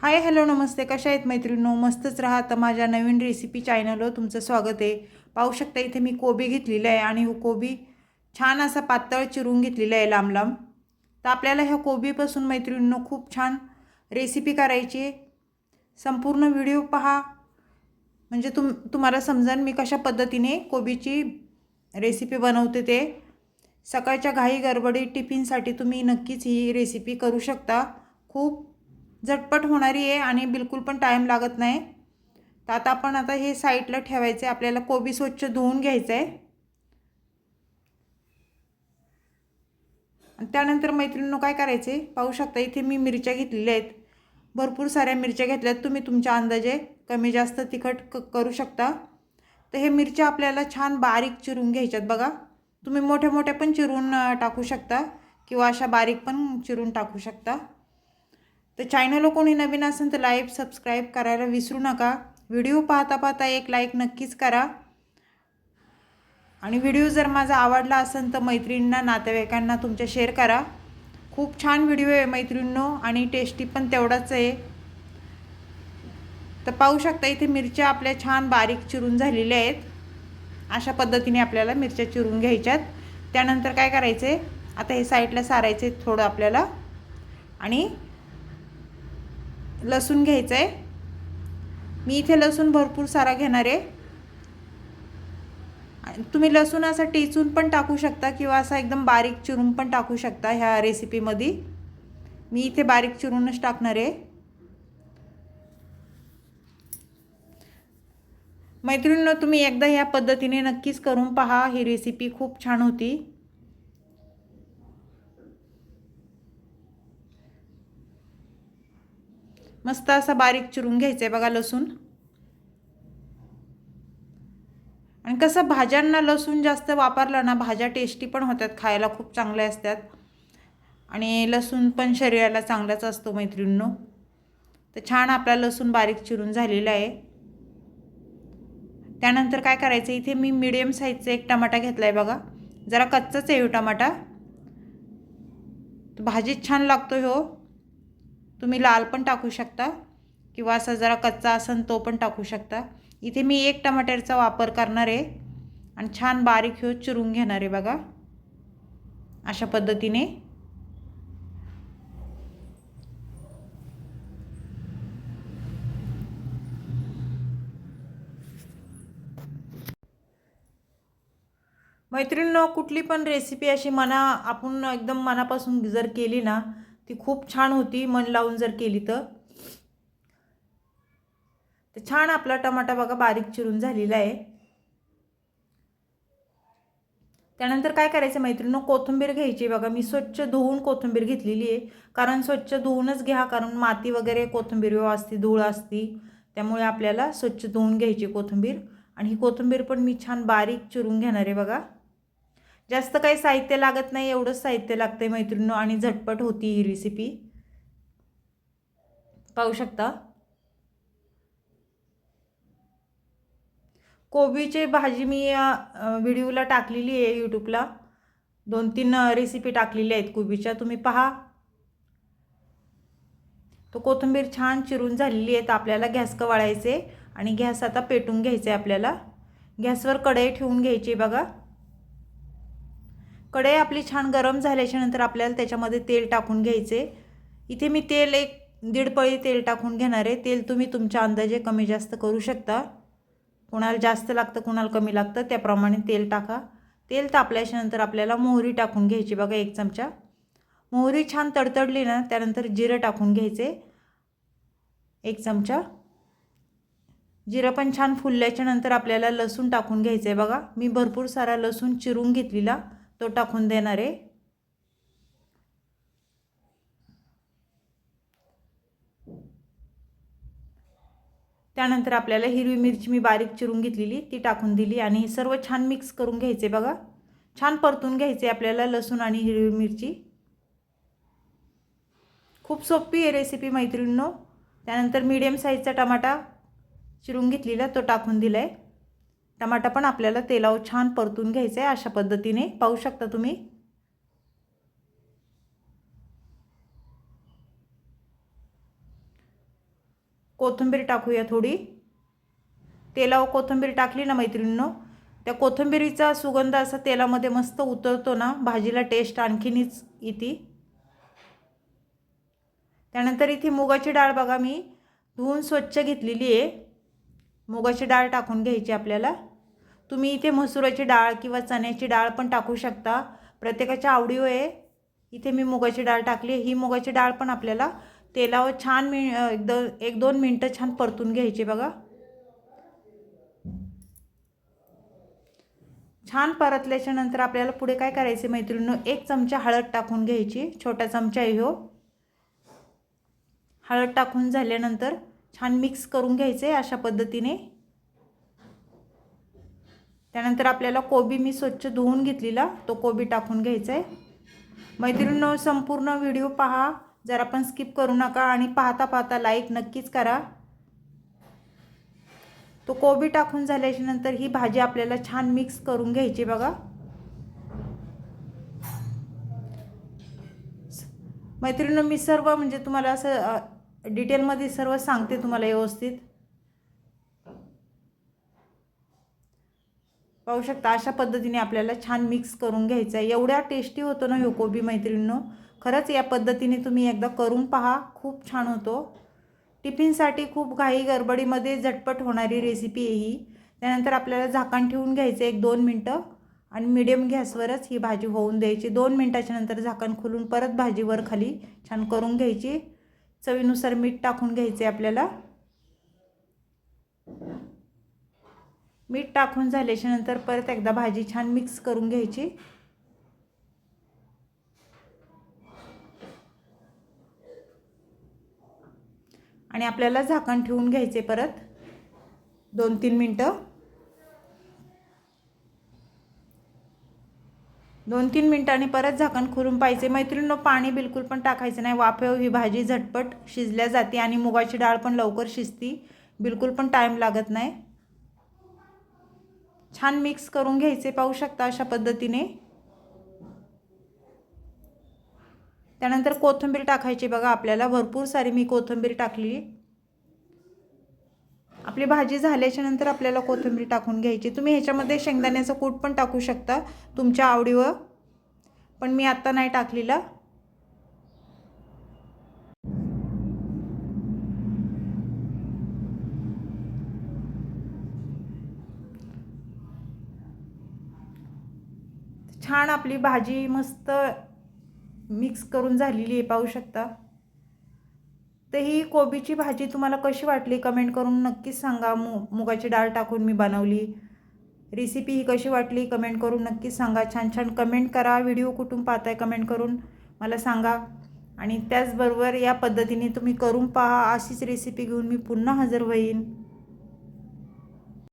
Hi hello नमस्ते, कशा आहेत मैत्रिणींनो? मस्तच राहा. तर माझ्या नवीन रेसिपी चॅनलवर तुमचं स्वागत आहे. पाहू शकता इथे मी कोबी घेतलेला आहे आणि कोबी छान असा पातळ चिरून घेतलेला आहे लांब लांब. तर आपल्याला ह्या कोबीपासून मैत्रिणींनो खूप छान रेसिपी करायची आहे. संपूर्ण व्हिडिओ पहा म्हणजे तुम्हाला समजेल मी कशा पद्धतीने कोबीची रेसिपी बनवते ते. सकाळच्या घाई गडबडी टिफिनसाठी तुम्ही नक्कीच ही रेसिपी करू शकता. खूप झटपट होणारी आहे आणि बिलकुल पण टाईम लागत नाही. तर आता हे साईडला ठेवायचे. आपल्याला कोबी स्वच्छ धुवून घ्यायचं आहे. आणि त्यानंतर मैत्रिणींनो काय करायचे, पाहू शकता इथे मी मिरच्या घेतलेल्या आहेत. भरपूर साऱ्या मिरच्या घेतल्यात. तुम्ही तुमच्या अंदाजे कमी जास्त तिखट करू शकता. तर हे मिरच्या आपल्याला छान बारीक चिरून घ्यायच्यात बघा. तुम्ही मोठ्या मोठ्या पण चिरून टाकू शकता किंवा अशा बारीक पण चिरून टाकू शकता. तर चॅनलला कोणी नवीन असेल तर लाईक सबस्क्राईब करायला विसरू नका. व्हिडिओ पाहता पाहता एक लाईक नक्कीच करा. आणि व्हिडिओ जर माझा आवडला असेल तर मैत्रिणींना नातेवाईकांना तुमच्या शेअर करा. खूप छान व्हिडिओ आहे मैत्रिणींनो आणि टेस्टी पण तेवढाच आहे. तर पाहू शकता इथे मिरच्या आपल्या छान बारीक चिरून झालेल्या आहेत. अशा पद्धतीने आपल्याला मिरच्या चिरून घ्यायच्यात. त्यानंतर काय करायचे, आता हे साईडला सारायचे थोडं आपल्याला. आणि लसूण घ्यायचं आहे. मी इथे लसूण भरपूर सारा घेणार आहे. तुम्ही लसूण असा टेचून पण टाकू शकता किंवा असा एकदम बारीक चिरून पण टाकू शकता. ह्या रेसिपीमध्ये मी इथे बारीक चिरूनच टाकणार आहे. मैत्रिणींनो तुम्ही एकदा ह्या पद्धतीने नक्कीच करून पहा. ही रेसिपी खूप छान होती. मस्त असा बारीक चिरून घ्यायचं आहे बघा लसूण. आणि कसं भाज्यांना लसूण जास्त वापरला ना, भाज्या टेस्टी पण होतात, खायला खूप चांगल्या असतात. आणि लसूण पण शरीराला चांगलाच असतो मैत्रिणींनो. तर छान आपला लसूण बारीक चिरून झालेला आहे. त्यानंतर काय करायचं, इथे मी मीडियम साईजचा एक टमाटा घेतला आहे बघा. जरा कच्चाच आहे टमाटा. तो भाजीत छान लागतो हो. तुम्ही लाल पण टाकू शकता किंवा असा जरा कच्चा असेल तो पण टाकू शकता. इथे मी एक टमाट्याचा वापर करणार आहे आणि छान बारीक चिरून घेणार आहे बघा अशा पद्धतीने. मैत्रिणींनो कुठली पण रेसिपी अशी आपण एकदम मनापासून जर केली ना, ती खूप छान होती. मन लावून जर केली तर छान आपला टमाटा बघा बारीक चिरून झालेला आहे. त्यानंतर काय करायचं मैत्रिणींनो, कोथिंबीर घ्यायची बघा. मी स्वच्छ धुवून कोथिंबीर घेतलेली आहे. कारण स्वच्छ धुवूनच घ्या, कारण माती वगैरे कोथिंबीरवर असते, धूळ असते. त्यामुळे आपल्याला स्वच्छ धुवून घ्यायची कोथिंबीर. आणि ही कोथिंबीर पण मी छान बारीक चिरून घेणार आहे बघा. जास्त काही साहित्य लागत नाही, एवढंच साहित्य लागतंय मैत्रिणींनो आणि झटपट होती ही रेसिपी. पाहू शकता कोबीची भाजी मी व्हिडिओला टाकलेली आहे यूट्यूबला. 2-3 रेसिपी टाकलेल्या आहेत कोबीच्या, तुम्ही पहा. तो कोथिंबीर छान चिरून झालेली आहे. तर आपल्याला गॅस वाढवायचे आणि गॅस आता पेटून घ्यायचे. आपल्याला गॅसवर कढई ठेवून घ्यायची बघा. कढई आपली छान गरम झाल्याच्या नंतर आपल्याला त्याच्यामध्ये तेल टाकून घ्यायचे. इथे मी तेल 1-1.5 पळी तेल टाकून घेणार आहे. तेल तुम्ही तुमच्या अंदाजे कमी जास्त करू शकता. कोणाला जास्त लागतं कोणाला कमी लागतं त्याप्रमाणे तेल टाका. तेल तापल्याच्या नंतर आपल्याला मोहरी टाकून घ्यायची बघा 1 चमचा. मोहरी छान तडतडली ना, त्यानंतर जिरं टाकून घ्यायचे 1 चमचा. जिरं पण छान फुलल्याच्या नंतर आपल्याला लसूण टाकून घ्यायचं आहे बघा. मी भरपूर सारा लसूण चिरून घेतलेला तो टाकून देणार आहे. त्यानंतर आपल्याला हिरवी मिरची मी बारीक चिरून घेतलेली ती टाकून दिली आणि हे सर्व छान मिक्स करून घ्यायचे बघा. छान परतून घ्यायचे आपल्याला लसूण आणि हिरवी मिरची. खूप सोपी आहे रेसिपी मैत्रिणींनो. त्यानंतर मीडियम साईजचा टमाटा चिरून घेतलेला तो टाकून दिलाय. टमाटा पण आपल्याला तेलावर छान परतून घ्यायचा आहे अशा पद्धतीने. पाहू शकता तुम्ही. कोथिंबीर टाकूया थोडी. तेलावर कोथिंबीर टाकली ना मैत्रिणींनो, त्या कोथिंबीरीचा सुगंध असा तेलामध्ये मस्त उतरतो ना, भाजीला टेस्ट आणखीनच येते. त्यानंतर इथे मुगाची डाळ बघा मी धुवून स्वच्छ घेतलेली आहे. मुगाची डाळ टाकून घ्यायची आपल्याला. तुम्ही इथे मसुराची डाळ किंवा चण्याची डाळ पण टाकू शकता, प्रत्येकाच्या आवडीवर आहे. इथे मी मुगाची डाळ टाकली. ही मुगाची डाळ पण आपल्याला तेलावर छान एक दोन मिनटं छान परतून घ्यायची बघा. छान परतल्याच्या नंतर आपल्याला पुढे काय करायचे मैत्रिणींनो, 1 चमचा हळद टाकून घ्यायची. छोटा चमचा आहे हो. हळद टाकून झाल्यानंतर छान मिक्स करून घ्यायचे अशा पद्धतीने. त्यानंतर आपल्याला कोबी मी स्वच्छ धुवून घेतलेला तो कोबी टाकून घ्यायचा आहे. मैत्रिणींनो संपूर्ण व्हिडिओ पहा, जरा पण स्किप करू नका आणि पाहता पाहता लाईक नक्कीच करा. तो कोबी टाकून झाल्याच्या नंतर ही भाजी आपल्याला छान मिक्स करून घ्यायची बघा. मैत्रिणींनो मी सर्व म्हणजे तुम्हाला असं डिटेलमध्ये सर्व सांगते तुम्हाला व्यवस्थित. पाहू शकता अशा पद्धतीने आपल्याला छान मिक्स करून घ्यायचं आहे. एवढ्या टेस्टी होतो ना हे कोबी मैत्रिणींनो, खरंच या पद्धतीने तुम्ही एकदा करून पहा, खूप छान होतो. टिफिनसाठी खूप घाई गडबडीमध्ये झटपट होणारी रेसिपी आहे ही. त्यानंतर आपल्याला झाकण ठेवून घ्यायचं 1-2 मिनटं आणि मीडियम गॅसवरच ही भाजी होऊन द्यायची. 2 मिनटाच्या नंतर झाकण खोलून परत भाजी वर खाली छान करून घ्यायची. चवीनुसार मीठ टाकून घ्यायचे आपल्याला. मीठ टाकून झाल्याच्या नंतर परत एकदा भाजी छान मिक्स करून घ्यायची. आणि आपल्याला झाकण ठेवून घ्यायचे परत 2-3 मिनटं. 2-3 मिनटांनी परत झाकण खोलून पाहायचे. मैत्रिणींनो पाणी बिलकुल पण टाकायचं नाही. वाफेवर ही भाजी झटपट शिजल्या जाते आणि मुगाची डाळ पण लवकर शिजती, बिलकुल पण टाईम लागत नाही. छान मिक्स करून घ्यायचे पाहू शकता अशा पद्धतीने. त्यानंतर कोथिंबीर टाकायची बघा आपल्याला, भरपूर सारी मी कोथिंबीर टाकली. आपली भाजी झाल्याच्या नंतर आपल्याला कोथिंबीर टाकून घ्यायची. तुम्ही ह्याच्यामध्ये शेंगदाण्याचा कूट पण टाकू शकता तुमच्या आवडीवर, पण मी आता नाही टाकलेला. छान आपली भाजी मस्त मिक्स करून झालेली आहे पाहू शकता. तर ही कोबीची भाजी तुम्हाला कशी वाटली कमेंट करून नक्कीच सांगा. मुगाची डाळ टाकून मी बनवली रेसिपी ही कशी वाटली कमेंट करून नक्कीच सांगा. छान छान कमेंट करा. व्हिडिओ कुठून पाहताय कमेंट करून मला सांगा. आणि त्याचबरोबर या पद्धतीने तुम्ही करून पहा. अशीच रेसिपी घेऊन मी पुन्हा हजर होईन.